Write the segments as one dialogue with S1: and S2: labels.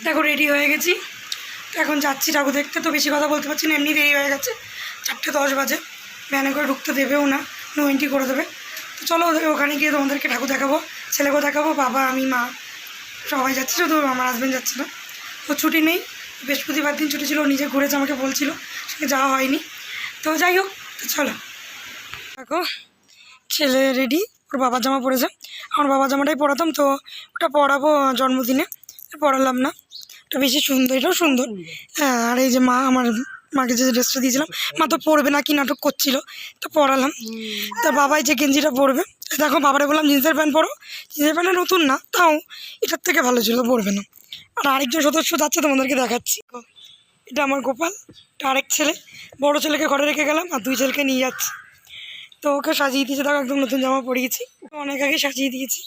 S1: দেখো রেডি হয়ে গেছি, তো এখন যাচ্ছি ঠাকুর দেখতে। তো বেশি কথা বলতে পারছি না, এমনি দেরি হয়ে গেছে, 4:10 বাজে। ভ্যানে করে ঢুকতে দেবেও না, নো এন্ট্রি করে দেবে। তো চলো ওখানে গিয়ে তোমাদেরকে ঠাকুর দেখাবো, ছেলেকেও দেখাবো, বাবা আমি মা সবাই যাচ্ছি, শুধু আমার হাজব্যান্ড যাচ্ছে না। তো ছুটি নেই, বৃহস্পতিবার দিন ছুটি ছিল, ও নিজে ঘুরেছে, আমাকে বলছিল, সঙ্গে যাওয়া হয়নি। তো যাই হোক, তো চলো। দেখো ছেলে রেডি, ওর বাবার জামা পরেছে, আমার বাবার জামাটাই পরাতাম, তো ওটা পরাবো জন্মদিনে, পরালাম না। ওটা বেশি সুন্দর, এটাও সুন্দর। হ্যাঁ, আর এই যে মা, আমার মাকে যে ড্রেসটা দিয়েছিলাম, মা তো পরবে না, কি নাটক করছিল, তো পরালাম। তার বাবাই যে গেঞ্জিটা পরবে, দেখো বাবারে বললাম জিন্সের প্যান্ট পরো, জিন্সের প্যান্টটা নতুন না, তাও এটার থেকে ভালো ছিল, পরবে না। আর আরেকজন সদস্য যাচ্ছে, তোমাদেরকে দেখাচ্ছি। এটা আমার গোপাল, এটা আরেক ছেলে, বড় ছেলেকে ঘরে রেখে গেলাম, আর 2 ছেলেকে নিয়ে যাচ্ছি। তো ওকে সাজিয়ে দিয়েছি, দেখো একদম নতুন জামা পরিয়েছি, অনেক আগে সাজিয়ে দিয়েছি।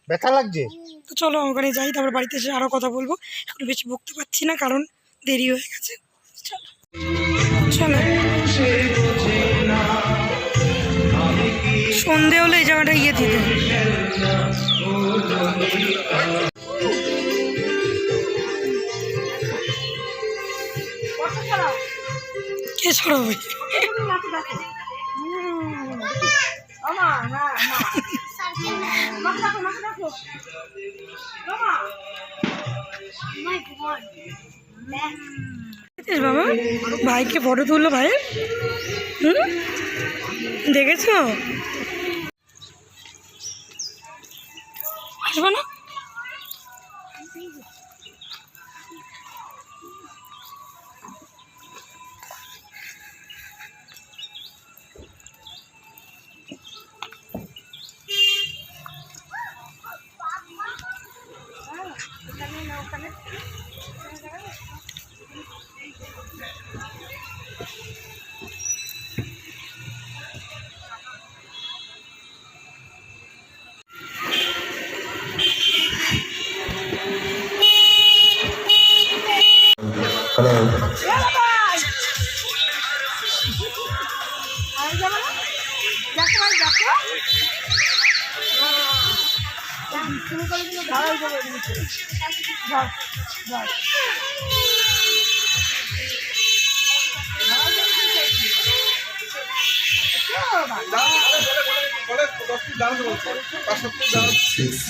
S2: ব্যথা লাগছে?
S1: তো চলো ওখানে যাই, তারপর বাড়িতে এসে আরও কথা বলবো। এখন বেশি বকতে পারছি না, কারণ দেরি হয়ে গেছে। চলো, সন্ধে হলে এই জায়গাটা গিয়ে দিতে। কে ছড়াবে? বাবা ভাইকে ফটো তুললো ভাইয়ের, দেখেছো? আসবো না?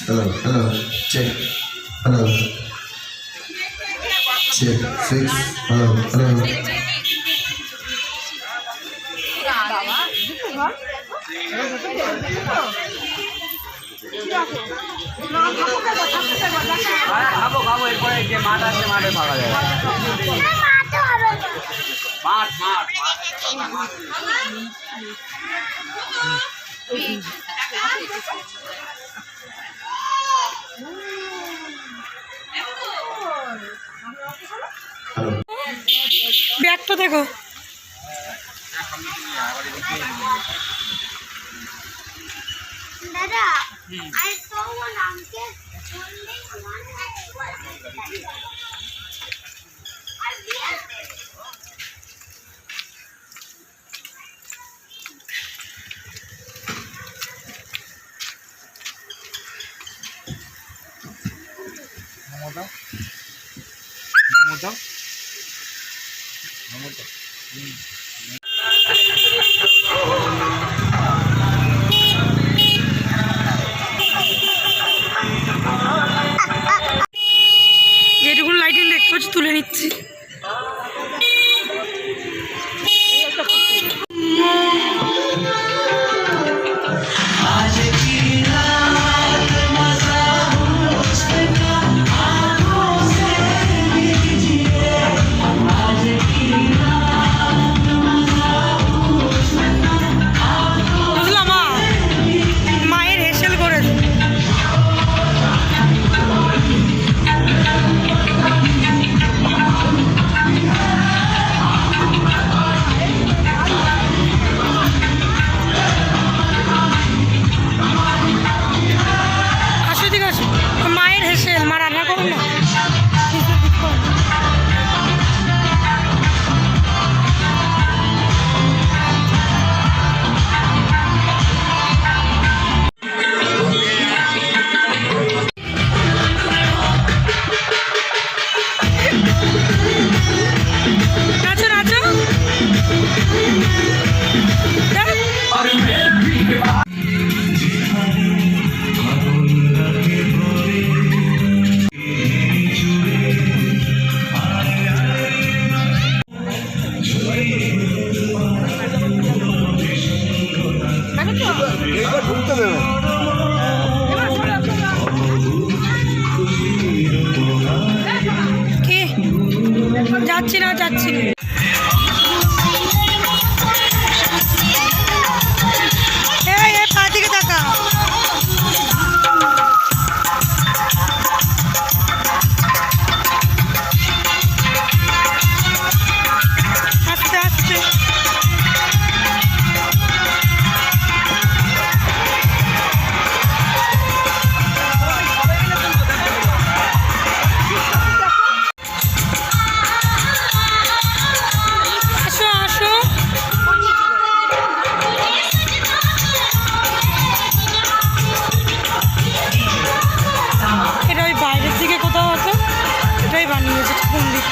S3: Hello, hello, check, hello, check, 6, hello, hello.
S4: খাবো এরপরে যে মাঠ আছে, মাঠে পাওয়া যায়। মাঠ মাঠ
S1: ব্যাগটা দেখো।
S5: Dada, I saw one uncle holding one
S1: যেটুকুন লাইটিং দেখতে পাচ্ছি তুলে নিচ্ছি। যাচ্ছি না যাচ্ছি না। এই পা দিকে তাকা। আস্তে আস্তে। আসো আসো। এটা ওই বাইরের দিকে কোথাও হতো, এটাই বানিয়েছে মন্দির।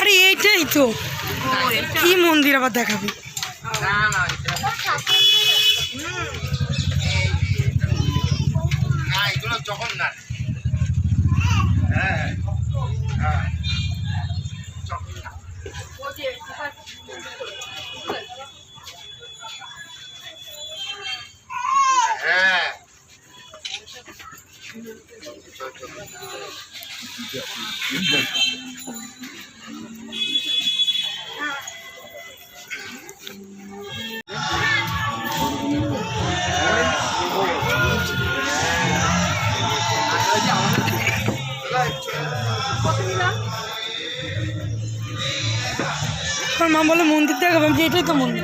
S1: আরে এইটাই তো, কি মন্দির আবার দেখাবি? আমার মা বলে মন্দির দেখাবে, আমি এটাই তো মন্দির।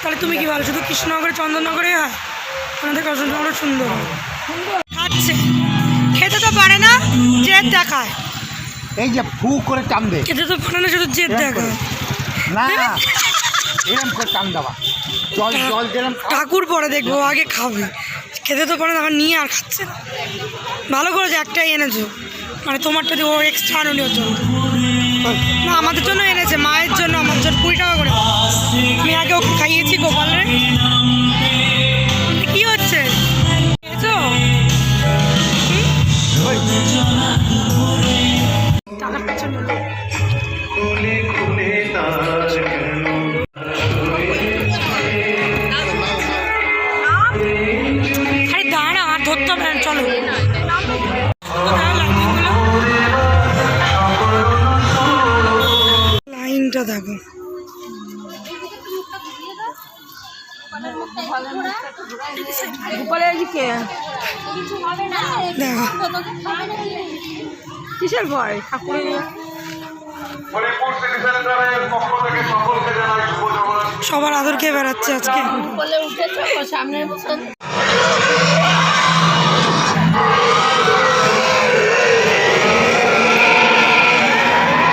S1: তাহলে তুমি কি বলো, শুধু কৃষ্ণনগরে চন্দননগরে হয়? আমাদের কৃষ্ণনগর সুন্দর খাচ্ছে, খেতে তো পারে না, জেদ দেখায়।
S2: এই যে ফু করে টান দে,
S1: খেতে তো পারে না, শুধু জেদ দেখায়।
S2: না এরকম করে টান দেওয়া, জল জল দিলাম।
S1: ঠাকুর পরে দেখবো, আগে খাবে। খেতে তো পারে না, আবার নিয়ে আর খাচ্ছে না। ভালো করেছে একটাই এনেছো, মানে তোমারটা দিয়ে ও এক্সট্রা আনুনি ওর জন্য। না আমাদের জন্য এনেছে, মায়ের জন্য, আমার জন্য 20 টাকা করে। আমি আগে ওকে খাইয়েছি গোপালের। কি হচ্ছে খেয়েছো? টাকার পেছনে আরে দাঁড়া, আর ধরতে হবে না, চলো। লাইনটা দেখো, দেখো
S6: কিসের ভয় ঠাকুরের?
S1: সবার আদর খেয়ে বেড়াচ্ছে আজকে।
S6: বলে উঠেছো সামনে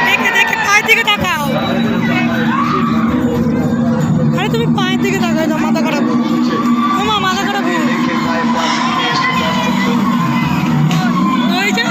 S1: দেখে দেখে পায়ের দিকে তাকাও। আরে তুমি পায়ের দিকে তাকাও না, মাথা খারাপ। ও মা, মাথা খারাপ। ওই যে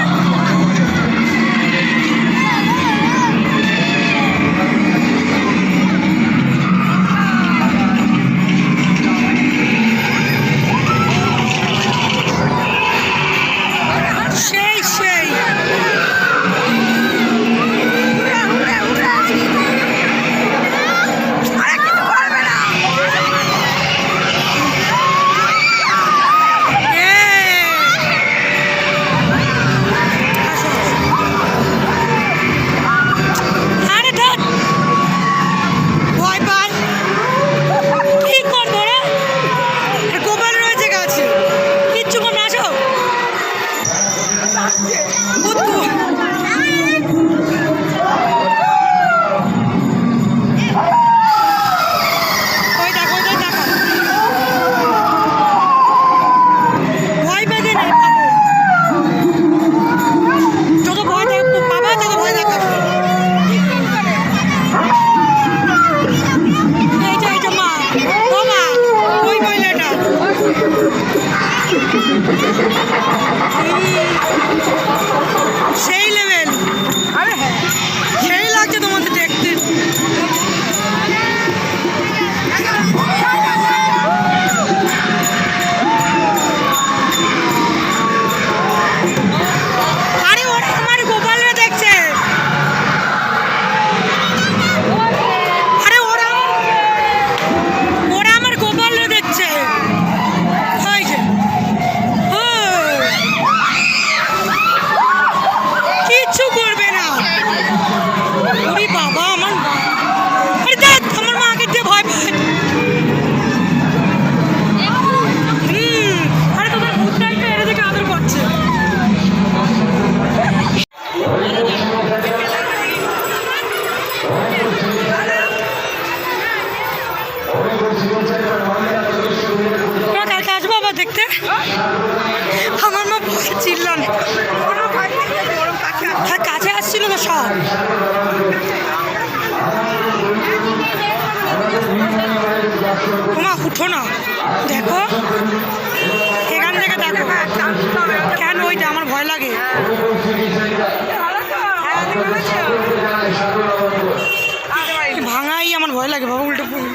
S1: ওমা উঠো না, দেখো এখান থেকে দেখো কেন ওইটা আমার ভয় লাগে। ভাঙাই আমার ভয় লাগে বাবা, উল্টে পড়বে।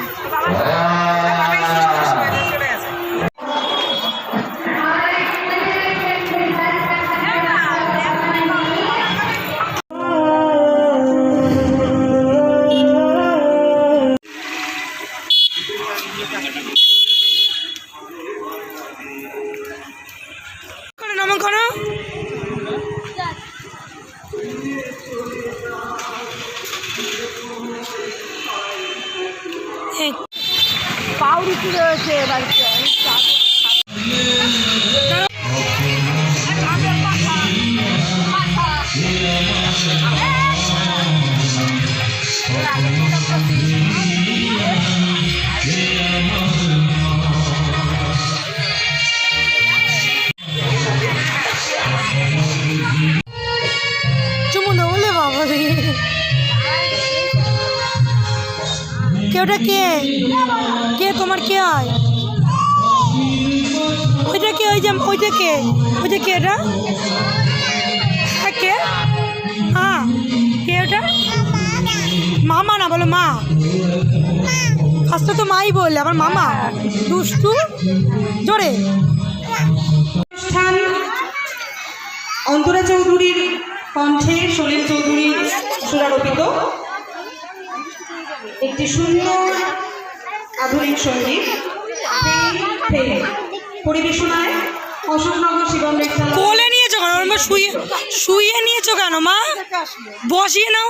S1: নামো করো,
S6: পাউরুটি রয়েছে বাড়িতে।
S1: চুমু না বলে বাবা রে, কেউটা কে কে তোমার কে হয়? ওইটা কে? ওই যে ওইটা কে? ওইটা কে? এটা কে? হ্যাঁ কে ওটা? মামা না বলো মা, ফার্স্টে তো মাই বললে আবার মামা, দুষ্টু। জোরে
S7: অনুষ্ঠান অন্তরা চৌধুরীর কণ্ঠে সলিল চৌধুরীর সুরারোপিত একটি সুন্দর আধুনিক সঙ্গীত পরিবেশনায় অশোকনগর শিবম রেস্তোরাঁ।
S1: কোলে নিয়েছো কেন? ওর মা শুয়ে শুয়ে নিয়েছো কেন মা? বসিয়ে নাও।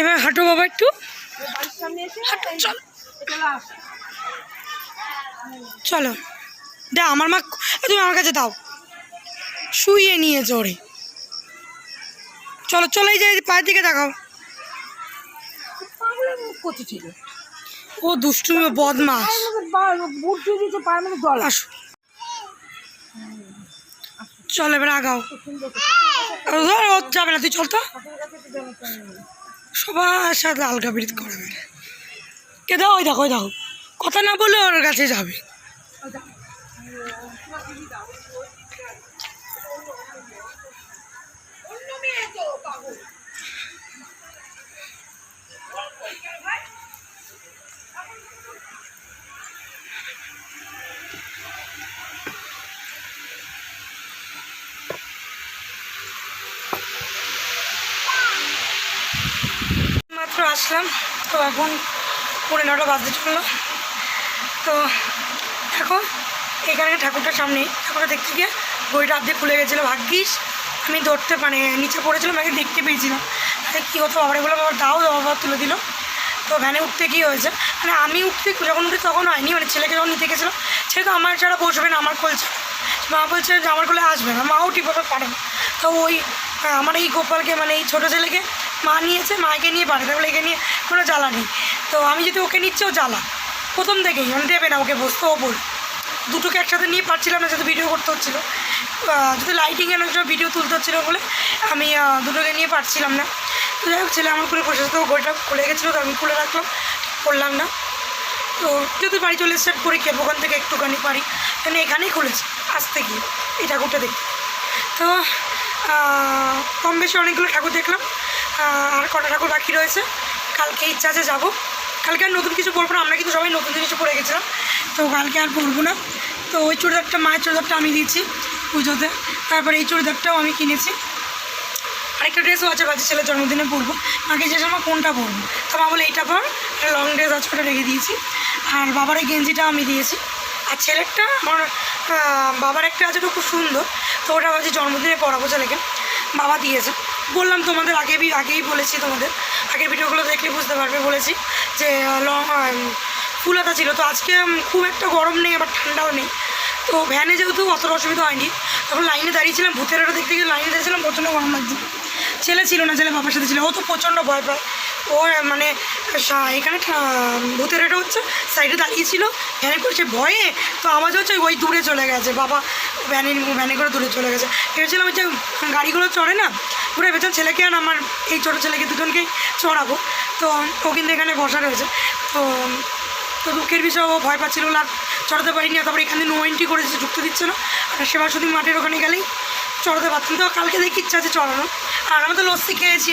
S1: এবার হাঁটো বাবা একটু, হাঁটো, চলো চলো। দা আমার মা, তুমি আমার কাছে দাও, শুয়ে নিয়েছো ওরে। চলো চলে যাই, পায়ের দিকে দেখাও। ও দুষ্টু বদমাস, আসো চল এবার আগাও। ও যাবে না, তুই চল তো। সবার সাথে আলগা বিরিত করবে। কে দাও? ওই দেখো, ওই দেখো, কথা না বলে ওর কাছে যাবে। মাত্র আসলাম, তো এখন 9:30 বাজতে চললো। তো দেখো এখানে ঠাকুরটার সামনেই, ঠাকুরটা দেখতে গিয়ে বইটা আর্ধেক খুলে গেছিলো। ভাগ্যিস আমি ধরতে মানে নিচে পড়েছিলাম, আগে দেখতে পেয়েছিলাম। কী হতো বাবারে বলে, বাবার দাও, বাবা তুলে দিল। তো ভ্যানে উঠতে কী হয়েছে, মানে আমি উঠতে যখন উঠি তখন হয়নি, মানে ছেলেকে যখন নিতে গেছিলাম, ছেলে তো আমার ছাড়া বসবে না, আমার কোল ছাড়া। মা বলছে যে আমার কোলে আসবে না, মাও ঠিকভাবে পারে না। তো ওই আমার এই গোপালকে, মানে এই ছোটো ছেলেকে মা নিয়েছে, মাকে নিয়ে পারে, তাহলে একে নিয়ে কোনো জ্বালা নেই। তো আমি যদি ওকে নিচ্ছি, ও জ্বালা প্রথম থেকেই, মানে দেবে না ওকে বসতে, ও বল। দুটোকে একসাথে নিয়ে পারছিলাম না, যাতে ভিডিও করতে হচ্ছিলো, যদি লাইটিংয়ে অনেক সময় ভিডিও তুলতে হচ্ছিলো বলে আমি দুটোকে নিয়ে পারছিলাম না। তো যাই হোক, ছেলে আমার খুলে বসে, তো ঘড়িটা খুলে গেছিলো, তো আমি খুলে রাখলাম, করলাম না। তো যদি বাড়ি চলে এসে পরে খেয়ে ওখান থেকে একটুখানি পারি, কেন এখানেই খুলেছি আসতে গিয়ে এই ঠাকুরটা দেখতে। তো কম বেশি অনেকগুলো ঠাকুর দেখলাম, আর কটা ঠাকুর বাকি রয়েছে। কালকে ইচ্ছা আছে যাবো, কালকে আর নতুন কিছু পরবো না, আমরা কিন্তু সবাই নতুন জিনিস পরে গেছিলাম, তো কালকে আর পরবো না। তো ওই চুড়িদারটা, মায়ের চুড়িদারটা আমি দিয়েছি পুজোতে, তারপরে এই চুড়িদারটাও আমি কিনেছি। আরেকটা ড্রেসও আছে, বাচ্চা ছেলের জন্মদিনে পরবো, মাকে যে সময় কোনটা পরবো, তো মা বলে এইটা পর, একটা লং ড্রেস আছে ওটা রেখে দিয়েছি। আর বাবার এই গেঞ্জিটা আমি দিয়েছি, আর ছেলেরটা আমার বাবার একটা আছে, ওটা খুব সুন্দর, তো ওটা ভাবছি জন্মদিনে পরাবো ছেলেকে, বাবা দিয়েছে। বললাম তোমাদের আগেই বলেছি, তোমাদের আগের ভিডিওগুলো দেখলে বুঝতে পারবে, বলেছি যে ফুলহাতা ছিল। তো আজকে খুব একটা গরম নেই, আবার ঠান্ডাও নেই, তো ভ্যানে যেহেতু অতটা অসুবিধা হয়নি। তখন লাইনে দাঁড়িয়েছিলাম, ভূতের ওটা দেখতে গিয়ে লাইনে দাঁড়িয়েছিলাম, প্রচণ্ড গরম লাগছে। ছেলে ছিল না, ছেলে বাবার সাথে ছিল, ও তো প্রচণ্ড ভয় পায়, ও মানে এখানে ভূতের এটা হচ্ছে সাইডে দাঁড়িয়েছিল ভ্যানে করে, সে ভয়ে তো আওয়াজ হচ্ছে ওই দূরে চলে গেছে, বাবা ভ্যানে করে দূরে চলে গেছে। ভেবেছিলাম যে গাড়িগুলো চড়ে না, ঘুরে ভেবেছিলাম ছেলেকে আর আমার এই ছোটো ছেলেকে দুজনকেই চড়াবো, তো ও কিন্তু এখানে বসা রয়েছে। তো তো দুঃখের বিষয় ও ভয় পাচ্ছিল আর চড়াতে পারিনি। তারপরে এখানে নো এন্ট্রি করেছে, ঢুকতে দিচ্ছে না। আর সেবাসতী মাঠের ওখানে গেলেই চড়াতে পারতাম। তো কালকে দেখি ইচ্ছা আছে চড়ানো। আর আমি তো লস্যি খেয়েছি,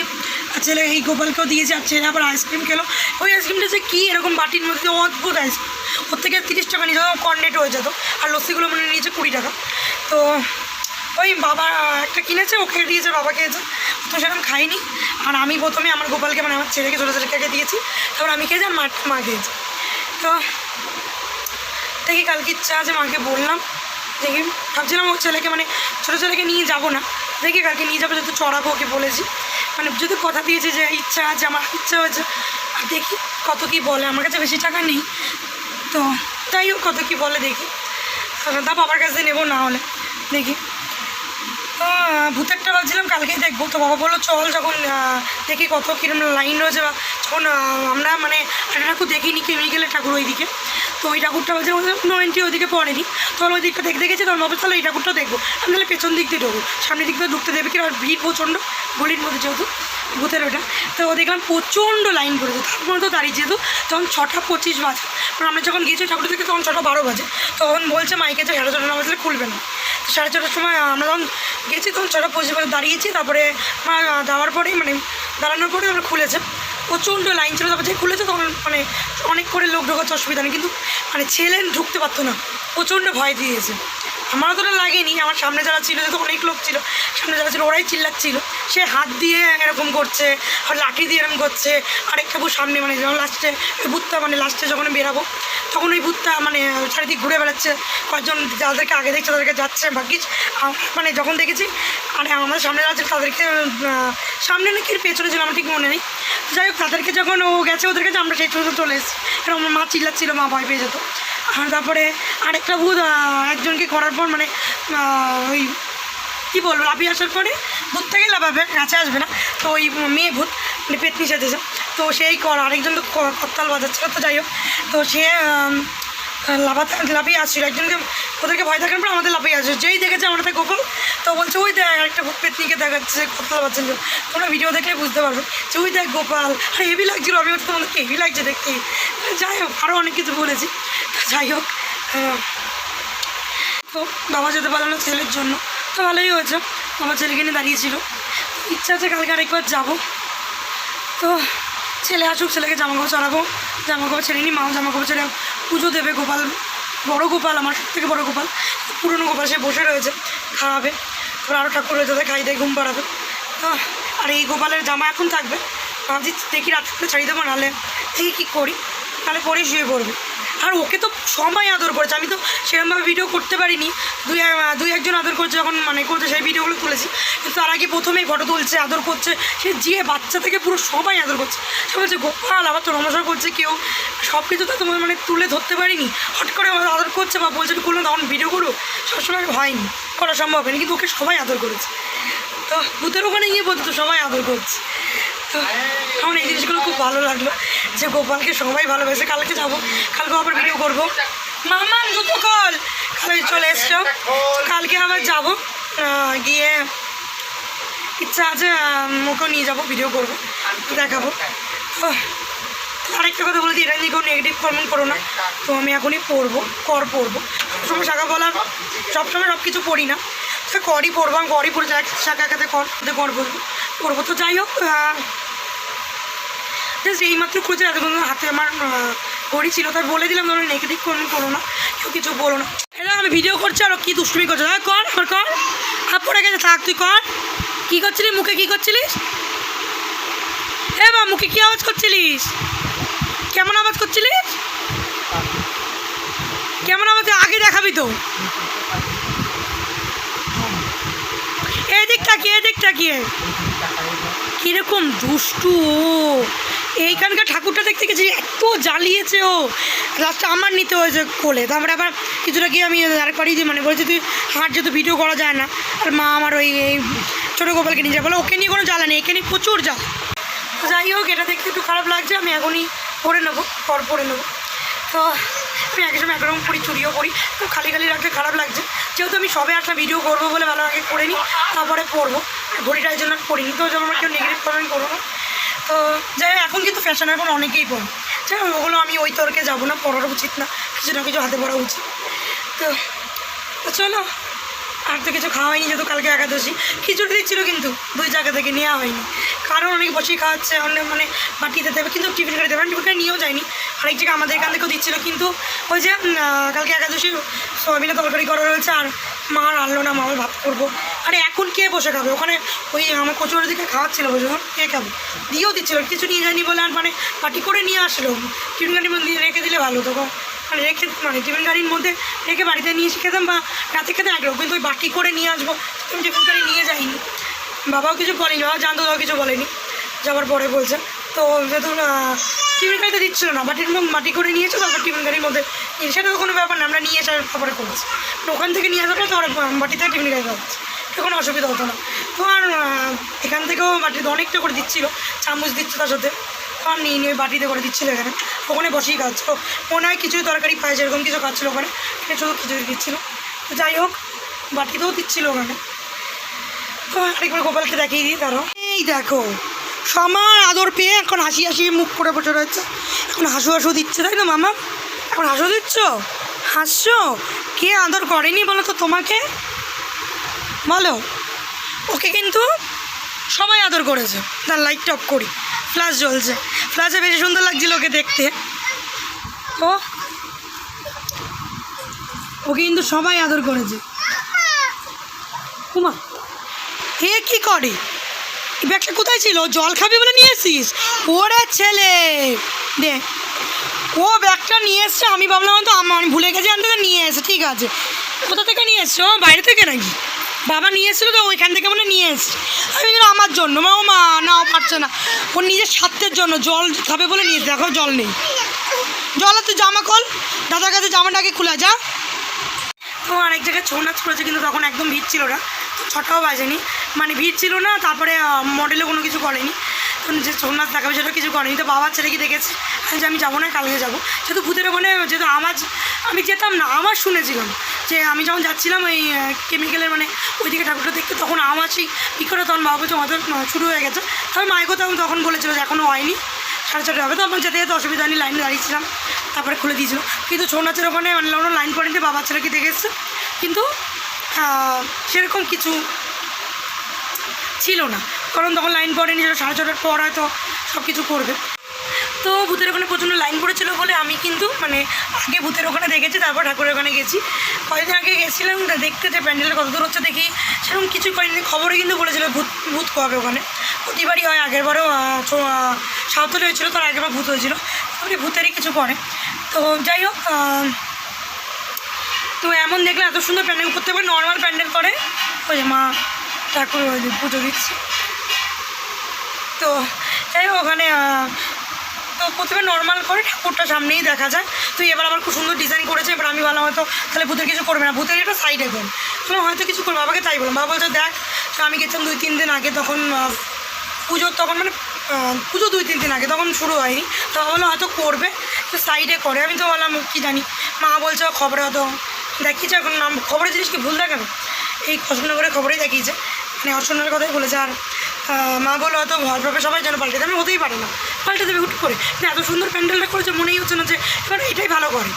S1: আর ছেলে এই গোপালকেও দিয়েছি, আর ছেলে আবার আইসক্রিম খেলো। ওই আইসক্রিমটা যে কী এরকম বাটির মধ্যে অদ্ভুত আইসক্রিম, ওর থেকে 30 টাকা নিয়ে যেত, কর্নেট হয়ে যেত। আর লস্যিগুলো মানে নিয়েছে 20 টাকা। তো ওই বাবা একটা কিনেছে, ও খেয়ে দিয়েছে, বাবা খেয়েছে, তো সেরকম খাইনি। আর আমি প্রথমে আমার গোপালকে মানে আমার ছেলেকে ছোটো ছেলেকে দিয়েছি, তারপর আমি খেয়েছি আর মা খেয়েছি। তো দেখি কালকে ইচ্ছা আছে, মাকে বললাম, দেখি ভাবছিলাম ও ছেলেকে মানে ছোটো ছেলেকে নিয়ে যাবো না, দেখি কালকে নিয়ে যাবো, যেহেতু চড়াবো ওকে বলেছি, মানে যদি কথা দিয়েছি যে ইচ্ছা আছে, আমার ইচ্ছা হয়েছে। আর দেখি কত কী বলে, আমার কাছে বেশি টাকা নেই, তো তাই হোক কত কী বলে দেখি। তা বাবার কাছে নেবো, না হলে দেখি। তো ভূতেরটা ভাবছিলাম কালকেই দেখবো, তো বাবা বললো চল, যখন দেখি কত কীরকম লাইন রয়েছে, বা যখন আমরা মানে একটা ঠাকুর দেখিনি, কেমিক্যালের ঠাকুর ওইদিকে, তো ওই ঠাকুরটা বলছে নো এন্ট্রি ওইদিকে পড়েনি, তখন ওই দিকটা দেখতে গেছি, তখন ভাবছি তাহলে এই ঠাকুরটাও দেখবো। আমি তাহলে পেছন দিক দিয়ে ঢুকবো, সামনের দিক দিয়ে ঢুকতে দেবে কি, আর ভিড় প্রচণ্ড গলির মধ্যে যেহেতু ভূতের ওটা। তো দেখলাম প্রচণ্ড লাইন পড়েছে, তারপরে তো দাঁড়িয়ে যেহেতু তখন 6:25 বাজে, কারণ আমরা যখন গিয়েছি ঠাকুরটা থেকে তখন 6:12 বাজে, তখন বলছে মাইকে যে 6:30 না বাজলে খুলবে না। তো 6:30 সময় আমরা যখন গেছি তখন 6:25 বাজে দাঁড়িয়েছি, তারপরে যাওয়ার পরেই মানে দাঁড়ানোর পরেই আমরা খুলেছে, প্রচণ্ড লাইন ছিল। তারপর যে খুলেছে তখন মানে অনেক করে লোক ঢোকাচ্ছে, অসুবিধা নেই, কিন্তু মানে ছেলে ঢুকতে পারতো না, প্রচণ্ড ভয় দিয়েছে। আমার অতটা লাগেনি, আমার সামনে যারা ছিল, যেহেতু অনেক লোক ছিল, সামনে যারা ছিল ওরাই চিল্লাচ্ছিল, সে হাত দিয়ে এরকম করছে, আর লাঠি দিয়ে এরকম করছে। আরেকটা ভূত সামনে মানে যখন লাস্টে ওই ভূতটা মানে লাস্টে যখন বেরাবো তখন ওই ভূতটা মানে চারিদিক ঘুরে বেড়াচ্ছে, কয়েকজন যাদেরকে আগে দেখছে তাদেরকে যাচ্ছে, ভাগ্যিস মানে যখন দেখেছি আর আমাদের সামনে যাচ্ছে তাদেরকে সামনে নাকি পেছনে ছিল আমার ঠিক মনে নেই। যাই হোক তাদেরকে যখন ও গেছে ওদের কাছে আমরা সেই চলে চলে এসেছি, কারণ আমার মা চিল্লাচ্ছিল, মা ভয় পেয়ে যেত। আর তারপরে আরেকটা ভূত একজনকে করার পর মানে ওই কী বলবো লাফিয়ে আসার পরে ভূত থেকে লাফাবে, কাছে আসবে না, তো ওই মেয়ে ভূত মানে পেতনি সেজেছে, তো সেই আরেকজন তো করতাল বাজাচ্ছিল। তো যাই হোক, তো সে লাফিয়ে আসছিল, একজনকে ওদেরকে ভয় দেখার পর আমাদের লাফিয়ে আসছে, যেই দেখেছে আমরা তাই গোপাল, তো বলছে ওই দেখ একটা পেতনিকে দেখাচ্ছে করতাল বাজাচ্ছিল, তোমরা ভিডিও দেখলে বুঝতে পারবে যে ওই দেখ গোপাল। আর হেভি লাগছিলো, আমি হচ্ছে তোমাদেরকে হেভি লাগছে দেখতে। যাই হোক আরও অনেক কিছু বলেছি। তো যাই হোক, তো বাবা যেতে পারলো না ছেলের জন্য, তো ভালোই হয়েছে, আমার ছেলেকে নিয়ে দাঁড়িয়েছিল। ইচ্ছা আছে কালকে আরেকবার যাবো, তো ছেলে আসুক, ছেলেকে জামাকাপড় চড়াবো, জামাকাপড় ছেড়ে নিই, মাও জামাকাপড় ছেড়ে পুজো দেবে। গোপাল বড় গোপাল, আমার সব থেকে বড়ো গোপাল, পুরনো গোপাল, সে বসে রয়েছে, খাওয়াবে, তারপর আরও ঠাকুর রয়েছে, তাদের খাই দেয়, ঘুম পাড়াবে। আর এই গোপালের জামা এখন থাকবে, ভাবছি দেখি রাত করে ছাড়িয়ে দেবো, নাহলে দেখি কী করি, নাহলে পরেই শুয়ে পড়বে। আর ওকে তো সবাই আদর করেছে, আমি তো সেরকমভাবে ভিডিও করতে পারিনি, দুই একজন আদর করছে যখন মানে করছে সেই ভিডিওগুলো তুলেছি, কিন্তু তার আগে প্রথমেই ফটো তুলছে, আদর করছে, সে যে বাচ্চা থেকে পুরো সবাই আদর করছে। সে বলছে গোপাল, আবার তো নমস্কার করছে কেউ, সব কিছু তো তোমার মানে তুলে ধরতে পারিনি, হট করে আদর করছে বা বলছে করলো তখন ভিডিও করো, সবসময় হয়নি, করা সম্ভব হয়নি, কিন্তু ওকে সবাই আদর করেছে। তো ভূতের ওখানে গিয়ে বলতে তো সবাই আদর করছে। তো আমার এই জিনিসগুলো খুব ভালো লাগলো যে গোপালকে সবাই ভালোবাসে। কালকে যাবো, কালকে আবার ভিডিও করবো, মামান দুটো কল কালকে চলে এসছো, কালকে আবার যাবো, গিয়ে ইচ্ছা আছে ওকেও নিয়ে যাবো, ভিডিও করবো, দেখাবো। তো আরেকটা কথা বলছি, এটা নিয়ে কেউ নেগেটিভ কমেন্ট করো না, তো আমি এখনই পড়বো, পড়বো, সবসময় শাখা বলা, সবসময় সব কিছু পড়ি না, তো করই পড়বো, আমি করই পড়ে যাই, শাখা খাতে কর পড়বো। তো যাই হোক, জাস্ট এইমাত্র খুঁজে এতক্ষণ হাতে আমার ঘড়ি ছিল, তাই বলে দিলাম ধরো নেগেটিভ কমেন্ট করো না, কেউ কিছু বলো না। এটা আমি ভিডিও করছি আর কী দুষ্টুমি করছো, হ্যাঁ কর আমার কর, আর পড়ে গেছে থাক, তুই কর, কী করছিলিস মুখে, কী করছিলিস এ বা মুখে কী আওয়াজ করছিলিস, কেমন আওয়াজ করছিলিস, কেমন আওয়াজ আগে দেখাবি তো, এদিক তাকিয়ে কীরকম দুষ্টু ও, এইখানকার ঠাকুরটা দেখতে গেছি এত জ্বালিয়েছে ও, লাস্টে আমার নিতে হয়েছে কোলে। তারপরে আবার কিছুটা গিয়ে আমি আরেকবারই দিয়ে মানে বলেছি তুই হাঁট, যেহেতু ভিডিও করা যায় না, আর মা আমার ওই ছোটো গোপালকে নিয়ে যায়, বলে ওকে নিয়ে কোনো জ্বালা নেই, একে নিয়ে প্রচুর জ্বালা। তো যাই হোক, এটা দেখতে একটু খারাপ লাগছে, আমি এখনই পরে নেবো, পরে নেবো। তো আমি এক সময় একরকম পরি, চুরিও করি, তো খালি খালি রাখতে খারাপ লাগছে। যেহেতু আমি সবে একটা ভিডিও করবো বলে ভালো আগে করে নিই, তারপরে পরবো। ঘড়িটা এই জন্য পরিনি, তো যেমন কেউ নেগেটিভ কমেন্ট করবো না। তো যাই হোক, এখন কিন্তু ফ্যাশন এখন অনেকেই পড়ে, যাই হোক ওগুলো আমি ওই তর্কে যাবো না, পড়ার উচিত না, কিছু না কিছু হাতে পড়া উচিত। তো চলো, আর তো কিছু খাওয়া হয়নি, যেহেতু কালকে একাদশী। খিচুড়ি দিচ্ছিলো কিন্তু 2 জায়গা থেকে নেওয়া হয়নি, কারণ অনেক বসেই খাওয়াচ্ছে, অনেক মানে বাটিতে দেবে, কিন্তু টিফিন করে দেবে, টিফিন করে নিয়েও যায়নি। আরেক জায়গায় আমাদের এখান থেকেও দিচ্ছিলো, কিন্তু ওই যে কালকে একাদশী সয়াবিনের তরকারি করা রয়েছে, আর মা আর আনলো না, মা ভাত করবো। আরে এখন কে বসে খাবে ওখানে? ওই আমার কচুর দিকে খাওয়াচ্ছিলো, বুঝলো, কে খাবে, দিয়েও দিচ্ছিলো, কিছু নিয়ে যায়নি বলে, আর মানে বাটি করে নিয়ে আসলো। টিফিন গাড়ির মধ্যে রেখে দিলে ভালো, তখন মানে রেখে মানে টিফিন গাড়ির মধ্যে রেখে বাড়িতে নিয়ে এসে খেতাম, বা রাতে খেতে একরকম, কিন্তু ওই বাটি করে নিয়ে আসবো, তুমি টিফিন গাড়ি নিয়ে যাইনি। বাবাও কিছু বলেনি, বাবা জানতো, তাও কিছু বলেনি, যাওয়ার পরে বলছে। তো যেহেতু টিফিন গাড়িতে দিচ্ছিলো না, বাটি করে নিয়েছে, তারপর টিফিন গাড়ির মধ্যে সেটা তো কোনো ব্যাপার না, আমরা নিয়ে এসে তারপরে করেছি, ওখান থেকে নিয়ে আসার পর তারপরে বাটিতে টিফিন গাড়ি খাওয়াচ্ছে, কোনো অসুবিধা হতো না। তো আর এখান থেকেও বাটিতে অনেকটা করে দিচ্ছিলো, চামচ দিচ্ছে তার সাথে, আর নিয়ে নিয়ে বাটিতে করে দিচ্ছিলো এখানে, ওখানে বসেই খাচ্ছিল, মনে হয় কিছুই তরকারি পায় সেরকম কিছু খাচ্ছিলো ওখানে, শুধু খিচুড়ি দিচ্ছিলো। তো যাই হোক, বাটিতেও দিচ্ছিলো ওখানে। তো আরেকবার গোপালকে দেখিয়ে দিই, তারও এই দেখো সমান আদর পেয়ে এখন হাসি হাসি মুখ করে বসে রয়েছে, এখন হাসু দিচ্ছে, তাই না মামা? এখন হাসু দিচ্ছ, হাসছো? কে আদর করেনি বলো তো তোমাকে, বলো? ওকে কিন্তু সবাই আদর করেছে। তার লাইটটা অফ করি, ফ্ল্যাশ জ্বলছে, ফ্ল্যাশে বেশি সুন্দর লাগছিল ওকে দেখতে। তো ওকে কিন্তু সবাই আদর করেছে। উমা, হে কি করে? এই ব্যাগটা কোথায় ছিল? জল খাবি বলে নিয়ে এসছিস? ওরে ছেলে দে, ও ব্যাগটা নিয়ে এসছে, আমি ভাবলাম তো আমি ভুলে গেছি আনতে, নিয়ে এসে। ঠিক আছে, কোথা থেকে নিয়ে এসছো? বাইরে থেকে নাকি? বাবা নিয়ে এসেছিলো তো, ওইখান থেকে মানে নিয়ে এসছি আমি, কিন্তু আমার জন্য মা নাও পারছে না, ওর নিজের স্বার্থের জন্য জল খাবে বলে নিয়ে এসে। দেখো জল নেই, জল আছে, জামা খোল, দাদার কাছে জামাটাকে খুলে যা। তো অনেক জায়গায় ছৌ নাচ করেছে, কিন্তু তখন একদম ভিড় ছিল না, 6টাও বাজেনি, মানে ভিড় ছিল না। তারপরে মডেলও কোনো কিছু করেনি, তো যে ছৌ নাচ দেখাবে সেটা কিছু করেনি। তো বাবার ছেলেকে দেখেছি যে আমি যাবো না, কালকে যাবো, যেহেতু ভূতের ওখানে, যেহেতু আওয়াজ আমি যেতাম না, আওয়াজ শুনেছিলাম যে আমি যখন যাচ্ছিলাম ওই কেমিক্যালের মানে ওইদিকে ঠাকুরটা দেখতে, তখন আওয়াজই কী করে, তখন বাবা বলছে আমাদের শুরু হয়ে গেছে। তবে মাইকও তখন বলেছিল যে এখনও হয়নি, 4:30 হবে। তো আমার যেতে যেতে অসুবিধা হয়নি, লাইনে দাঁড়িয়েছিলাম, তারপরে খুলে দিয়েছিল। কিন্তু ছৌ নাচের ওখানে মানে লাইন পড়েনি, বাবার ছেলেকে দেখে এসছে, কিন্তু সেরকম কিছু ছিল না, কারণ তখন লাইন পড়েনি, সেটা 6:30 পর হয়তো সব কিছু করবে। তো ভূতের ওখানে প্রচণ্ড লাইন পড়েছিল বলে আমি কিন্তু মানে আগে ভূতের ওখানে দেখেছি, তারপর ঠাকুরের ওখানে গেছি। কয়েকদিন আগে গেছিলাম দেখতে যে প্যান্ডেলটা কত দূর হচ্ছে দেখি, সেরকম কিছুই করেনি। খবরে কিন্তু বলেছিল ভূত হবে ওখানে, প্রতিবারই হয়, আগেরবারও সাঁওতালি হয়েছিল, তার আগেরবার ভূত হয়েছিল, তারপরে ভূতেরই কিছু করে। তো যাই হোক, তো এমন দেখলে এত সুন্দর প্যান্ডেল করতে পারে, নর্মাল প্যান্ডেল করে, ওই যে মা ঠাকুর পুজো দিচ্ছে। তো যাই হোক, ওখানে তো প্রথমে নর্মাল করে ঠাকুরটা সামনেই দেখা যায়। তো এবার আবার খুব সুন্দর ডিজাইন করেছে, এবার আমি বললাম হয়তো তাহলে ভূতের কিছু করবে না, ভূতের এটা সাইডে দেন, তাহলে হয়তো কিছু করবো, বাবাকে তাই বললাম। বাবা বলছে দেখ, তো আমি গেছিলাম 2-3 দিন আগে, তখন পুজোর তখন মানে পুজো 2-3 দিন আগে, তখন শুরু হয়নি। তো বললো হয়তো করবে, তো সাইডে করে। আমি তো বললাম কী জানি, মা বলছে খবরে হয়তো দেখিয়েছে, এখন খবরের জিনিস কি ভুল দেখাবে, এই অশোকনগরের খবরেই দেখিয়েছে, মানে অশোকনগরের কথাই বলেছে। আর মা বললো হয়তো ভয় পাবে সবাই, যেন পাল্টে দেবে, হতেই পারে না, পাল্টে দেবে হুট করে। এত সুন্দর প্যান্ডেলটা করেছে, মনেই হচ্ছে না যে এবার এটাই ভালো করে।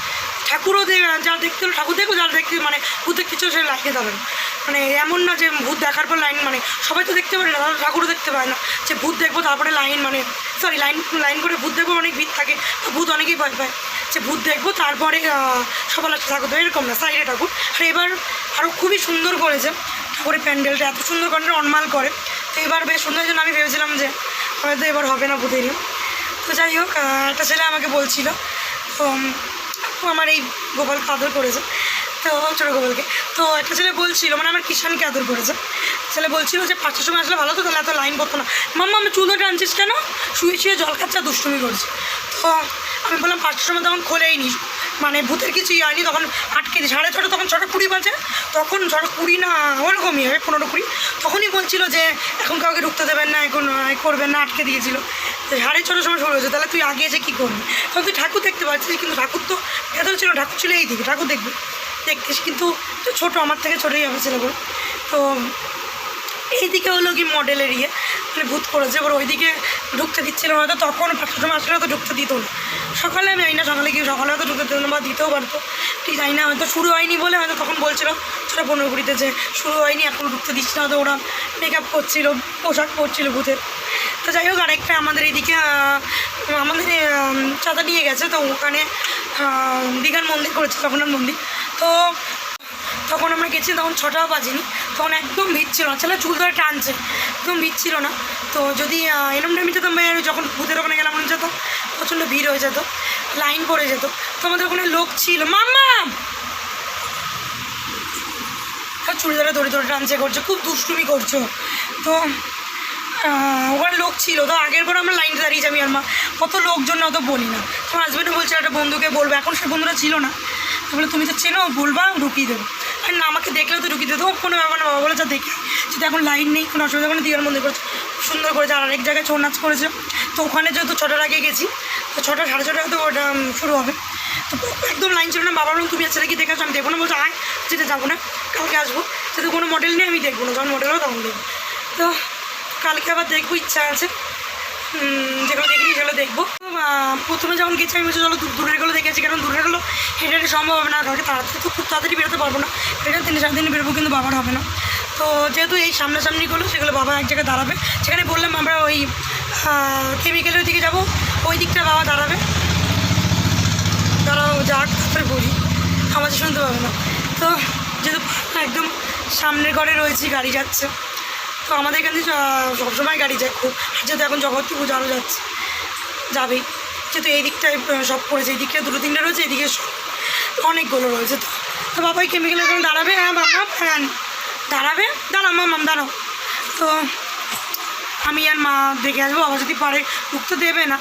S1: ঠাকুরও যা দেখতে হলো ঠাকুর দেখবো, যারা দেখতে মানে ভূতের কিছু সে লাইনে যাবে না, মানে এমন না যে ভূত দেখার পর লাইন, মানে সবাই তো দেখতে পারে না, ঠাকুরও দেখতে পায় না যে ভূত দেখবো তারপরে লাইন, মানে সরি লাইন করে ভূত দেখবো, অনেক ভিড় থাকে, তো ভূত অনেকেই ভয় পায় যে ভূত দেখবো তারপরে সবার লাস্টে ঠাকুর দেবে, এরকম না, সাইডে ঠাকুর। আর এবার আরও খুবই সুন্দর করেছে ঠাকুরের প্যান্ডেলটা, এত সুন্দর করে নর্মাল করে। তো এবার বেশ সুন্দর, জন্য আমি ভেবেছিলাম যে হয়তো এবার হবে না ভূতেরই। তো যাই হোক, একটা ছেলে আমাকে বলছিল, তো আমার এই গোপালকে আদর করেছে, তো ছোটো গোপালকে। তো একটা ছেলে বলছিল, মানে আমার কিষানকে আদর করেছে, ছেলে বলছিল যে 5টার সময় আসলে ভালো তো, তাহলে এত লাইন করতো না। মাম্মা আমি চুল ধরে আনছিস কেন? শুয়ে শুয়ে জল খাচ্ছে আর দুষ্টুমি করছে। তো আমি বললাম 5টার সময় তখন খোলেই নি, মানে ভূতের কিছুই হয়নি, তখন আটকে দিই 6:30, তখন 6:20 বাজে, তখন 6:20 না ওরকমই হবে 15-20, তখনই বলছিল যে এখন কাউকে ঢুকতে দেবেন না, এখন করবেন না, আটকে দিয়েছিল। 6:30টার সময় শুরু হয়েছে, তাহলে তুই আগে এসে কী করবি? তখন তুই ঠাকুর দেখতে পাচ্ছিস, কিন্তু ঠাকুর তো ভেতরে ছিল, ঠাকুর ছিল এই দিকে, ঠাকুর দেখতিস, কিন্তু ছোটো, আমার থেকে ছোটোই হবে ছেলেগুলো। তো এইদিকে হলো কি মডেল এরিয়া, মানে ভূত করেছে, এবার ওইদিকে ঢুকতে দিচ্ছিল না, হয়তো তখন 5টার সময় আসলে হয়তো ঢুকতে দিত না। সকালে আমি জানি না, সকালে হয়তো ঢুকতে দিত না বা দিতেও পারতো, ঠিক জানি না, হয়তো শুরু হয়নি বলে হয়তো তখন বলছিল সেটা 15-20 যে শুরু হয়নি, এখন ঢুকতে দিচ্ছি না, তো ওরা মেকআপ করছিল, পোশাক পরছিল ভূতের। তো যাই হোক, আরেকটা আমাদের এইদিকে আমাদের চাঁদা নিয়ে গেছে, তো ওখানে দীঘার মন্দির করেছে, জগন্নাথ মন্দির। তো তখন আমরা গেছি, তখন 6টাও বাজেনি, তখন একদম ভিড় ছিল না, ছেলে চুল ধরে টানছে, একদম ভিড় ছিল না। তো যদি এরম টাইমে যেতাম, যখন ভূতের ওখানে গেলাম মনে যেত প্রচণ্ড ভিড় হয়ে যেত, লাইন পড়ে যেত। তো আমাদের ওখানে লোক ছিল, মাম্মা চুল ধরে দড়ি ধরে টানছে, করছে, খুব দুষ্টুমি করছো। তো ওখানে লোক ছিল, তো আগের বার আমরা লাইনে দাঁড়িয়েছি আমি আর মা, কত লোকজন না, অত বলি না। তোমার হাজব্যান্ডও বলছে একটা বন্ধুকে বলবো, এখন সে বন্ধুরা ছিল না, তো বলে তুমি তো চেনো, বলবা ঢুকিয়ে দেবো। আর না, আমাকে দেখলেও তো ঢুকিয়ে দেবো, কোনো ব্যাপার না, বাবা বলে যা দেখে, যদি এখন লাইন নেই কোনো অসুবিধা, কোনো দীঘার মন্দির করেছে, সুন্দর করেছে। আর আরেক জায়গায় ছৌ নাচ করেছে, তো ওখানে যেহেতু 6টার আগে গেছি, তো 6টা 6:30 তো ওটা শুরু হবে, তো একদম লাইন ছিল না। বাবার তুমি ছেলে কি দেখে আসো? আমি দেখবো না, বলছো আয়, যেতে যাবো না, কালকে আসবো, যেহেতু কোনো মডেল নেই আমি দেখবো না, যখন মডেল হবে তখন দেখবো। তো কালকে আবার দেখবো, ইচ্ছা আছে, যেগুলো দেখিনি সেগুলো দেখবো। প্রথমে যখন গেছি আমি বলছি চলো দূরেরগুলো দেখেছি, কারণ দূরেরগুলো হেঁটে সম্ভব হবে না, কালকে তাড়াতাড়ি তো খুব তাড়াতাড়ি বেরোতে পারবো না, এটা 3-4 দিন বেরোবো, কিন্তু বাবার হবে না। তো যেহেতু এই সামনাসামনিগুলো, সেগুলো বাবা এক জায়গায় দাঁড়াবে, সেখানে বললাম আমরা ওই কেমিক্যালের দিকে যাবো, ওই দিকটা বাবা দাঁড়াবে, দাঁড়াও যাক, তারপরে বলি, আমার শুনতে পাবে না। তো যেহেতু একদম সামনের ঘরে রয়েছি, গাড়ি যাচ্ছে, তো আমাদের এখান থেকে সবসময় গাড়ি যায় খুব, আর যেহেতু এখন জগত্রী পুজো আরও যাবেই, যেহেতু এই দিকটায় সব করেছে, এই দিকটা 2-3টা রয়েছে, এদিকে অনেকগুলো রয়েছে। তো বাবা ওই কেমিক্যালের ওখানে দাঁড়াবে, হ্যাঁ বাবা হ্যাঁ দাঁড়াবে, দাঁড়াও মাম দাঁড়াও। তো আমি আর মা দেখে আসবো, বাবা যদি পারে ঢুকতে দেবে না,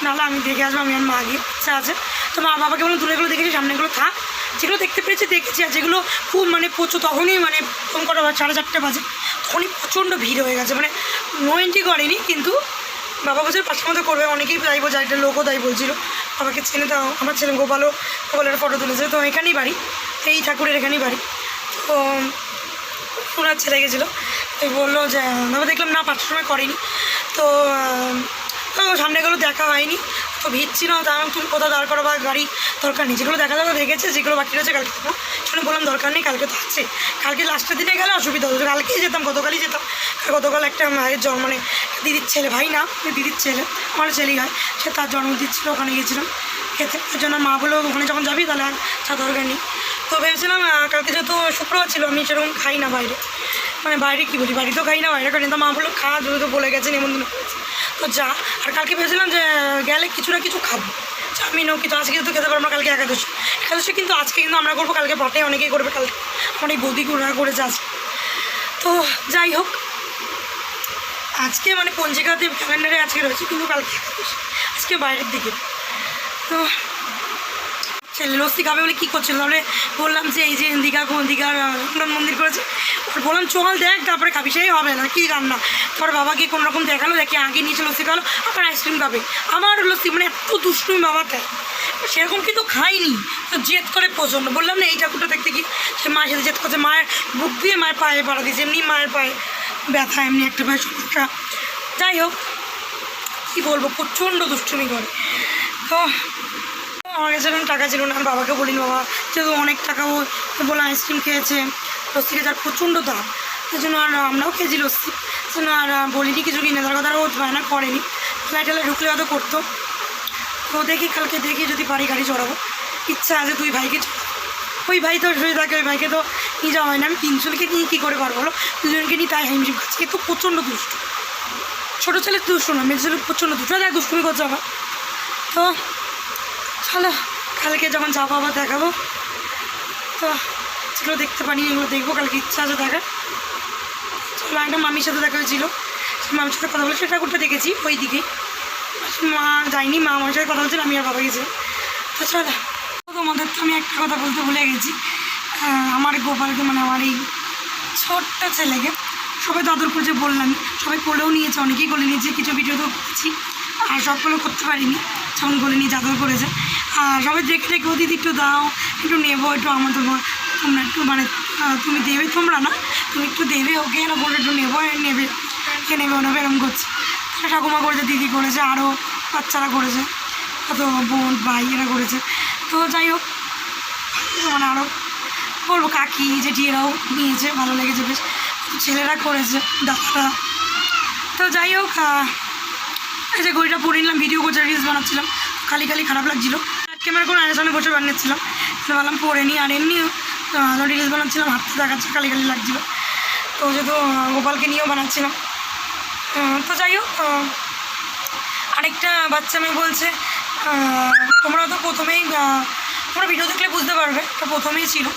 S1: নাহলে আমি দেখে আসবো, আমি আর মা গিয়ে ইচ্ছা আছে। তো মা বাবাকে বলুন দূরেগুলো দেখেছি, সামনেগুলো থাক, যেগুলো দেখতে পেরেছি দেখেছি, আর যেগুলো খুব মানে প্রচুর, তখনই মানে ফোন করা 4:30 বাজে, তখনই প্রচণ্ড ভিড় হয়ে গেছে, মানে নো এন্ট্রি করেনি, কিন্তু বাবা বছর 5টার মধ্যে করবে, অনেকেই যাইবো, যা একটা লোকও তাই বলছিল, বাবাকে চেনে, তো আমার ছেলে গোপালের ফটো তুলেছে, তো এখানেই বাড়ি, এই ঠাকুরের এখানেই বাড়ি। তো ওনার ছেলে গেছিলো, তো বললো যে বাবা দেখলাম না 5টার সময় করেনি, তো সামনেগুলো দেখা হয়নি, তো ভিড় ছিল, তার তুমি কোথাও দাঁড় করা বা গাড়ি দরকার নেই, যেগুলো দেখা যাবে দেখেছে, যেগুলো বাকি রয়েছে কালকে দেবো, সেগুলো বললাম দরকার নেই, কালকে তো আছে, কালকে লাস্টের দিনে গেলে অসুবিধা হতো, কালকেই যেতাম, গতকালই যেতাম। গতকাল একটা মায়ের মানে দিদির ছেলে, ভাই না দিদির ছেলে, আমার ছেলেই হয়, সে তার জন্মদিন ছিল, ওখানে গিয়েছিলাম খেতে, ওই জন্য মা বললো ওখানে যখন যাবি তাহলে আর চা দরকার নেই। তো ভেবেছিলাম কালকে যেহেতু শুক্রবার ছিল, আমি সেরকম খাই না বাইরে, মানে বাইরে কী বলি, বাড়িতেও খাই না, বাইরে খাই না, তো মা বললো খা, যেহেতু বলে গেছে নিমন্ত্রণ করেছে, তো যা। আর কালকে ভেবেছিলাম যে গেলে কিছু না কিছু খাবো, চাউমিনও কিছু, আজকে যেহেতু খেতে পারবো না, কালকে একাদশী কিন্তু আজকে কিন্তু আমরা করবো, কালকে পাটে অনেকেই করবে, কালকে অনেক বৌদি করেছে আজকে। তো যাই হোক, আজকে মানে পঞ্জিকাতে ক্যালেন্ডারে আজকে রয়েছে, কিন্তু কালকে একাদশী, আজকে বাইরের দিকে। তো ছেলে লস্যি খাবে বলে কী করছিল, তাহলে বললাম যে এই যে দীঘার জগন্নাথ মন্দির করেছে, ওর বললাম চল দেখ তারপরে খাবি, সেই হবে না কী রান্না। তারপরে বাবাকে কোনো রকম দেখালো, দেখে আগে নিচে লস্যি খালো, আবার আইসক্রিম খাবে, আমার লস্যি, মানে এত দুষ্টুমি বাবাটা, সেরকম কিন্তু খাইনি, তো জেদ করে প্রচণ্ড, বললাম না এই ঠাকুরটা দেখতে কি, সে মায়ের সাথে জেদ করছে, মায়ের বুক দিয়ে মায়ের পায়ে পাড়া দিয়েছে, এমনি মায়ের পায়ে ব্যথা, এমনি একটা পায়ে সমস্যা। যাই হোক, কী বলবো, প্রচণ্ড দুষ্টুমি করে। তো আমার কাছে এখন টাকা ছিল না, আর বাবাকে বলিনি, বাবা যেহেতু অনেক টাকা বলে আইসক্রিম খেয়েছে, লস্যি খেয়েছে, আর প্রচণ্ড দাম, সেই জন্য আর আমরাও খেয়েছি লস্যি, সেই জন্য আর বলিনি কিছু কিনে দেওয়ার কথা, ও বায়না করেনি, ফ্লাইটেলে ঢুকলে হয়তো করতো। তো দেখি কালকে দেখি যদি পারি গাড়ি চড়াবো, ইচ্ছা আছে 2 ভাইকে, ওই ভাই তো শুয়ে থাকে, ওই ভাইকে তো নিয়ে যাওয়া হয় না, আমি 3 জনকে নিয়ে কী করে পারবো বলো, 2 জনকে নিয়ে তাই হিমশিম খাচ্ছি, এ তো প্রচণ্ড দুষ্টু, ছোটো ছেলে দুষ্টু না, মেয়ে ছেলে প্রচণ্ড দুষ্টু, দেখ দুষ্টুমি করছে আবার। তো চলো কালকে যখন যাবো আবার দেখাবো, তো সেগুলো দেখতে পারি, এগুলো দেখবো, কালকে ইচ্ছা আছে দেখার। চলো, একটা মামির সাথে দেখা হয়েছিলো, সেই মামির সাথে কথা বলে, সে ঠাকুরটা দেখেছি ওই দিকে, মা যায়নি, মা আমার সাথে কথা বলছিল, আমি আর বাবা গেছি। তো চলো, তোমাদের তো আমি একটা কথা বলতে ভুলে গেছি, আমার গোপালকে, মানে আমার এই ছোট্ট ছেলেকে সবাই তো আদর করছে বললাম, সবাই কোলেও নিয়েছে, অনেকেই কোলে নিয়েছে, কিছু ভিডিও তো করেছি, আর সবগুলো করতে পারিনি, যেমন করে নিয়ে চাদর করেছে। আর সবাই দেখে দেখে ও দিদি একটু দাও, একটু নেবো, একটু আমার তোমরা একটু মানে তুমি দেবে, তোমরা না তুমি একটু দেবে ওকে না বলে একটু নেবো, নেবে কে নেবে ওরা এরকম করছে। ঠাকুমা করেছে, দিদি করেছে, আরও বাচ্চারা করেছে, কত বোন ভাই এরা করেছে। তো যাই হোক মানে আরও বলবো কাকি জেঠিয়েরাও নিয়েছে, ভালো লেগেছে বেশ, ছেলেরা করেছে, দাদারা। তো যাই হোক এই যে ঘড়িটা পরে নিলাম, ভিডিও করছে, রিলস বানাচ্ছিলাম, খালি খালি খারাপ লাগছিলো। ক্যামেরা করে আয়নার সামনে বসে বানিয়েছিলাম, ভাবলাম পরে নিই। আর এমনি রিলস বানাচ্ছিলাম, হাঁটতে দেখাচ্ছে, খালি খালি লাগছিলো। তো যেহেতু গোপালকে নিয়েও বানাচ্ছিলাম। তো যাই হোক আরেকটা বাচ্চা মেয়ে বলছে, তোমরা তো প্রথমেই তোমরা ভিডিও দেখলে বুঝতে পারবে, তো প্রথমেই ছিল,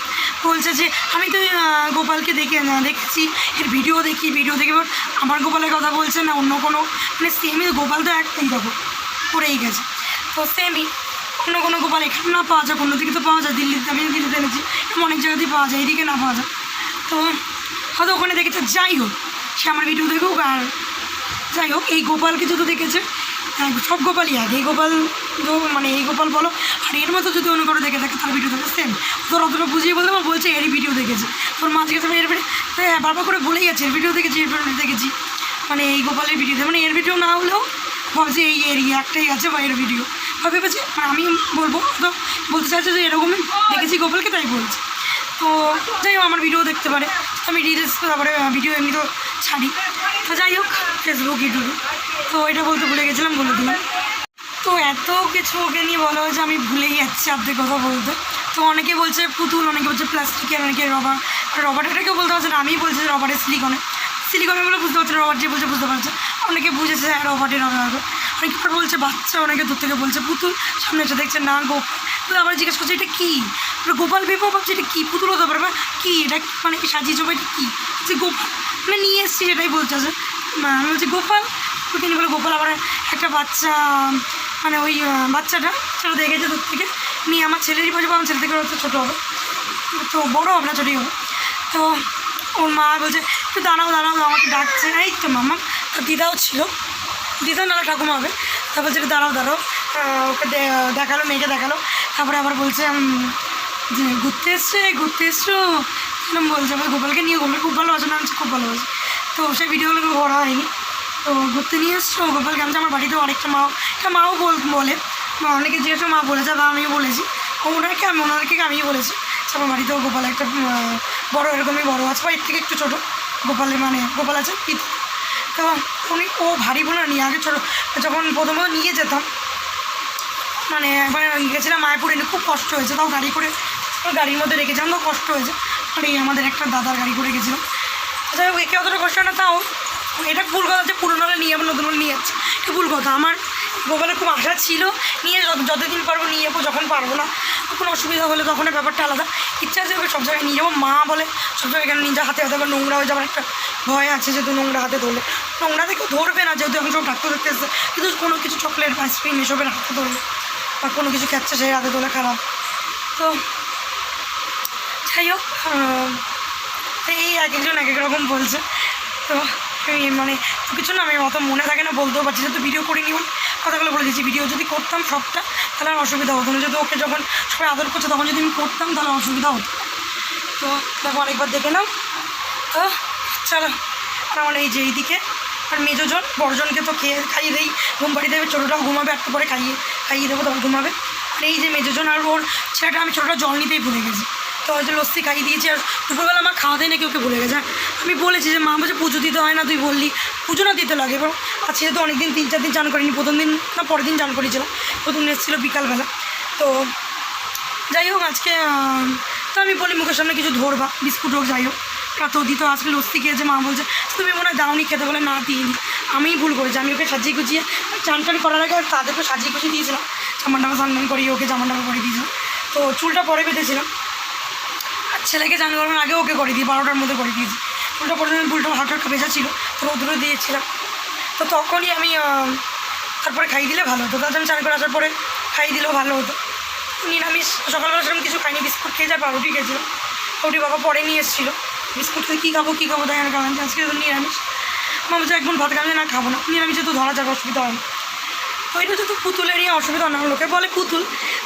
S1: বলছে যে আমি তো গোপালকে দেখেছি, এর ভিডিও দেখি এবার আমার গোপালের কথা বলছে না অন্য কোনো, মানে সেমই গোপাল তো একটাই দেখো পড়েই গেছে। তো সেমই অন্য কোনো গোপাল এখানে না পাওয়া যায়, অন্য দিকে তো পাওয়া যায়, দিল্লিতে আমি দিল্লিতে এনেছি, অনেক জায়গাতেই পাওয়া যায়, এদিকে না পাওয়া যায়। তো হয়তো ওখানে দেখেছে, যাই হোক সে আমার ভিডিও দেখুক। আর যাই হোক এই গোপালকে যত দেখেছে সব গোপালই এক, এই গোপাল মানে এই গোপাল বলো, আর এর মতো যদি অন্য কারো দেখে থাকে তার ভিডিও দেখে সেম। তোর অতটা বুঝিয়ে বলতে আমার বলছে এরই ভিডিও দেখেছে, তোর মাঝে গেছে এর ভিডিও, হ্যাঁ বারবার করে বলেই যাচ্ছে এর ভিডিও দেখেছি, এর ভিডিও দেখেছি, মানে এই গোপালের ভিডিও, মানে এর ভিডিও না হলেও ভাবছি এই এরিয়া একটাই আছে বা এর ভিডিও ভাবে পেয়েছি। মানে আমি বলবো তো বলতে চাইছি যে এরকমই দেখেছি গোপালকে, তাই বলছি। তো যাই হোক আমার ভিডিও দেখতে পারে, আমি রিলস তারপরে ভিডিও এমনি তো ছাড়ি, তো যাই হোক ফেসবুক ইউটিউবে। তো এটা বলতে ভুলে গেছিলাম, বলে দিলাম। তো এত কিছু ওকে নিয়ে বলা হয়েছে আমি ভুলেই যাচ্ছি আপনাদের কথা বলতে। তো অনেকে বলছে পুতুল, অনেকে বলছে প্লাস্টিকের, অনেকে রবার, রবারটা কেউ বলতে পারছে না, আমি বলছি যে রবারের সিলিকনের বলে বুঝতে পারছে, রবার যে বলছে বুঝতে পারছে, অনেকে বুঝেছে হ্যাঁ রবারের হবে, অনেকে বলছে বাচ্চা, অনেকে দূর থেকে বলছে পুতুল, সামনে এসে দেখছে না গোপাল। আবার জিজ্ঞেস করছে এটা কী, গোপাল ভেবে ভাবছে এটা কী, পুতুল হতে পারবে কী, এটা মানে কি সাজিয়েছো বা এটা কী, যে গোপাল মানে নিয়ে এসছি সেটাই বলছে। আমি বলছি গোপাল, ওকে নিয়ে বলে গোপাল। আবার একটা বাচ্চা মানে ওই বাচ্চাটা সেটা দেখেছে দূর থেকে, নিয়ে আমার ছেলেরই বলছে, আমার ছেলে থেকে হয়তো ছোটো হবে, তো বড়ো হবে না ছোটোই হবে। তো ওর মা বলছে একটু দাঁড়াও আমাকে ডাকছে, এই তো মামা, তার দিদাও ছিল, দিদা নাহলে ঠাকুমা হবে, তা বলছে একটু দাঁড়াও ওকে দেখালো, মেয়েকে দেখালো। তারপরে আবার বলছে যে ঘুরতে এসছো এরকম বলছে, আমার গোপালকে নিয়ে, গোপাল খুব ভালোবাসে না, আমি খুব ভালোবাসি। তো সেই ভিডিওগুলো করা হয়নি। তো ঘুরতে নিয়ে এসছো গোপালকে, আমি আমার বাড়িতেও অনেকটা মাও বলে, অনেকে যেহেতু মা বলেছে বা আমিও বলেছি, ওনাদেরকে আমিও বলেছি আমার বাড়িতেও গোপাল একটা বড়ো এরকমই বড়ো আছে, বা এর থেকে একটু ছোটো গোপালের মানে গোপাল আছে পিত। তো ও ভারী বলে নিয়ে আগে ছোটো যখন প্রথমত নিয়ে যেতাম, মানে একবার গেছিলাম মায়াপুরে, খুব কষ্ট হয়েছে, তাও গাড়ির মধ্যে রেখেছিলাম, তো কষ্ট হয়েছে, মানে আমাদের একটা দাদার গাড়ি করে গেছিলাম। যাই হোক একে অতটা কষ্ট না, তাও এটা ভুল কথা যে পুরোনো হলে নিয়ে যাবো, নতুন হলে নিয়ে যাচ্ছে, এটা ভুল কথা। আমার গোপালের খুব আশা ছিল নিয়ে যতদিন পারবো নিয়ে যাবো, যখন পারবো না কোনো অসুবিধা হলে তখন ব্যাপারটা আলাদা, ইচ্ছা আছে ওকে সব জায়গায় নিয়ে যাবো। মা বলে সব জায়গায় কেন নিজে হাতে আবার নোংরা হয়ে যাবার একটা ভয় আছে, যেহেতু নোংরা হাতে ধরলে, নোংরা থেকে ধরবে না যেহেতু এখন সব ডাক্তার দেখতে এসছে, কিন্তু কোনো কিছু চকলেট আইসক্রিম এসবের হাতে ধরলে বা কোনো কিছু খাচ্ছে সেই হাতে ধরলে খারাপ। তো যাই হোক এই এক একজন এক এক রকম বলছে। তো মানে কিছু না আমি অত মনে থাকে না, বলতেও পারছি, যেহেতু ভিডিও করে নিও কথাগুলো বলে দিচ্ছি। ভিডিও যদি করতাম সবটা তাহলে আর অসুবিধা হতো না, যেহেতু ওকে যখন সবাই আদর করছে তখন যদি আমি করতাম তাহলে অসুবিধা হতো। তো দেখো অনেকবার দেখে নাও। তো চলো, আর আমার এই যে এইদিকে আর মেজোজন বড়জনকে তো খাইয়ে দেই, ঘুম পাড়িয়ে দেবে, ছোটোটাও ঘুমাবে, একটু পরে খাইয়ে দেবো, তখন ঘুমাবে। আর এই যে মেজোজন আর ওর ছেলেটা আমি ছোটোটা জল নিতেই ভুলে গেছি, তো হয়তো লস্যি খাইয়ে দিয়েছি। আর দুপুরবেলা আমার খাওয়া দেয় নাকি ওকে ভুলে গেছে, আমি বলেছি যে মা বলছে পুজো দিতে হয় না, তুই বললি পুজো না দিতে লাগে। এবার আজকে তো অনেকদিন 3-4 দিন চান করিনি, প্রথম দিন না পরের দিন চান করেছিলাম, প্রথম দিন এসেছিলো বিকালবেলা। তো যাই হোক আজকে তো আমি বলি মুখের সামনে কিছু ধরবা, বিস্কুট হোক যাই হোক, তো দিত আসলে লস্যি খেয়েছে, মা বলছে তুমি মনে হয় দাওনি খেতে, বলে না দিইনি, আমিই ভুল করেছি। আমি ওকে সাজিয়ে গুছিয়ে চান টান করার আগে তাদেরকে সাজিয়ে গুছিয়ে দিয়েছিলাম, জামা টামা স্নান করিয়ে ওকে জামা টামা করে দিয়েছিলাম। তো চুলটা পরে বেঁধেছিলাম, আর ছেলেকে চান করানোর আগে ওকে করে দিই, 12টার মধ্যে করে দিয়েছি। চুলটা পরে চুলটা হালকা ভেজা ছিল, তো রোদ্রে দিয়েছিলাম। তো তখনই আমি তারপরে খাইয়ে দিলে ভালো হতো, তাহলে আমি চান করে আসার পরে খাইয়ে দিলেও ভালো হতো। নিরামিষ সকালবেলা সেরকম কিছু খাইনি, বিস্কুট খেয়ে যায়, পাউরুটি খেয়েছিলাম, পাউরুটি বাবা পরে নিয়ে এসেছিলো, বিস্কুট খেয়ে কী খাবো তাই আর খাবেন, আজকে তো নিরামিষ। মা বলছে একদম ভাত খাবে না, খাবো না, নিরামিষে তো ধরা যাবে, অসুবিধা হয় না। ওইটা তো পুতুলেরই অসুবিধা না, লোকে বলে পুতুল,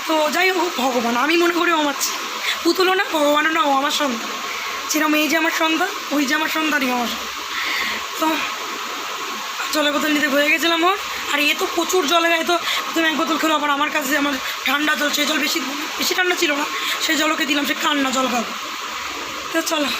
S1: তো যাই হোক ভগবান, আমি মনে করি ও আমার পুতুলও না ভগবানও না, ও আমার সন্তান। সেরকম এই যে আমার সন্তান, ওই যে আমার সন্তানই আমার সন্তান। তো জলের বোতল নিতে হয়ে গেছিলাম ওর, আর এ তো প্রচুর জলে গায়ে, তো তুমি এক বোতল খেলো, আবার আমার কাছে আমার ঠান্ডা জল, সেই জল বেশি বেশি ঠান্ডা ছিল না, সেই জল ওকে দিলাম, সে কান্না জল খাবো। তো চলো।